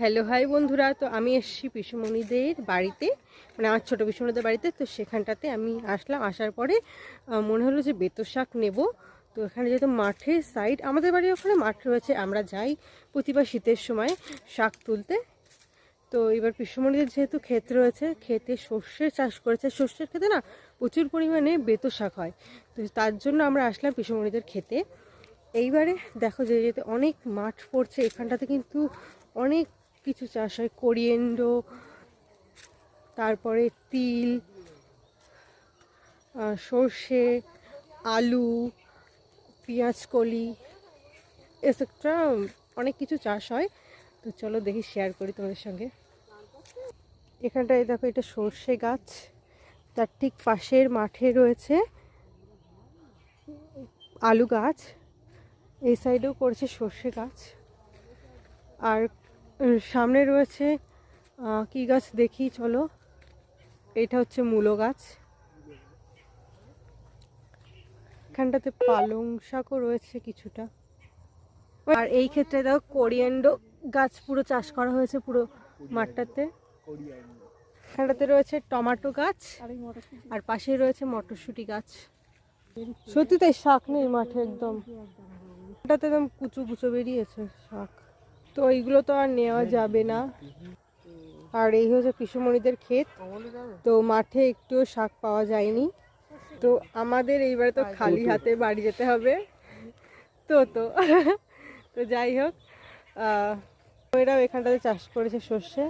Hello hi বন্ধুরা, তো আমি এসেছি পিসুমণিদের বাড়িতে, মানে আমার ছোটো পিসুমণিদের বাড়িতে। তো সেখানটাতে আমি আসলাম, আসার পরে মনে হলো যে বেতো শাক নেব। তো এখানে যেহেতু মাঠের সাইড, আমাদের বাড়ির ওখানে মাঠ রয়েছে, আমরা যাই প্রতিবার শীতের সময় শাক তুলতে। তো এবার পিসুমণিদের যেহেতু ক্ষেত রয়েছে, ক্ষেতে সর্ষের চাষ করেছে, সর্ষের ক্ষেতে না প্রচুর পরিমাণে বেতো শাক হয়। তো তার জন্য আমরা আসলাম পিসুমণিদের ক্ষেতে। এইবারে দেখো যে যেতে অনেক মাঠ পড়ছে, এখানটাতে কিন্তু অনেক কিছু চাষ হয়, কোরিয়েন্ডো, তারপরে তিল, সর্ষে, আলু, পেঁয়াজকলি, এসেট্রা অনেক কিছু চাষ হয়। তো চলো দেখি, শেয়ার করি তোমাদের সঙ্গে। এখানটায় দেখো, এটা সর্ষে গাছ, তার ঠিক পাশের মাঠে রয়েছে আলু গাছ, এই সাইডেও করেছে সর্ষে গাছ, আর সামনে রয়েছে কি গাছ দেখি চলো, এটা হচ্ছে মূলো গাছ। এখানটাতে পালং শাকও রয়েছে কিছুটা। আর এই ক্ষেত্রে দেখো কোরিয়ান্ডো গাছ পুরো চাষ করা হয়েছে পুরো মাঠটাতে। এখানটাতে রয়েছে টমেটো গাছ, আর পাশে রয়েছে মটরশুঁটি গাছ। সত্যি তাই, শাক নেই মাঠে একদম, এটাতে একদম কুচু কুচু বেরিয়েছে শাক। তো এইগুলো তো আর নেওয়া যাবে না। আর এই হচ্ছে পিসুমণিদের ক্ষেত, তো মাঠে একটুও শাক পাওয়া যায়নি। তো আমাদের এইবারে তো খালি হাতে বাড়ি যেতে হবে। তো তো তো যাই হোক, এরাও এখানটাতে চাষ করেছে সর্ষে।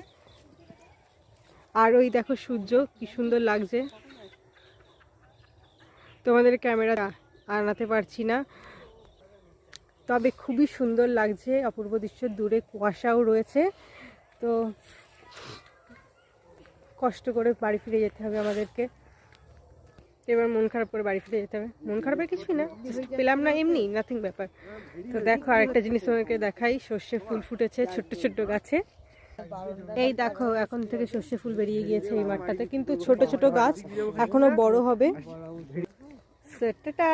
আর ওই দেখো সূর্য কি সুন্দর লাগছে, তোমাদের ক্যামেরা আনাতে পারছি না, তবে খুবই সুন্দর লাগছে, অপূর্ব দৃশ্য। দূরে কুয়াশাও রয়েছে। তো কষ্ট করে বাড়ি ফিরে যেতে হবে আমাদেরকে। এবার মন খারাপ করে বাড়ি ফিরে যেতে হবে। মন খারাপের কিছুই না, পেলাম না এমনি, নাথিং ব্যাপার। তো দেখো আরেকটা জিনিস তোমাকে দেখাই, সর্ষে ফুল ফুটেছে ছোট্ট ছোট্ট গাছে। এই দেখো, এখন থেকে সর্ষে ফুল বেরিয়ে গিয়েছে এই মাঠটাতে, কিন্তু ছোট ছোট গাছ, এখনো বড় হবে। টাটা।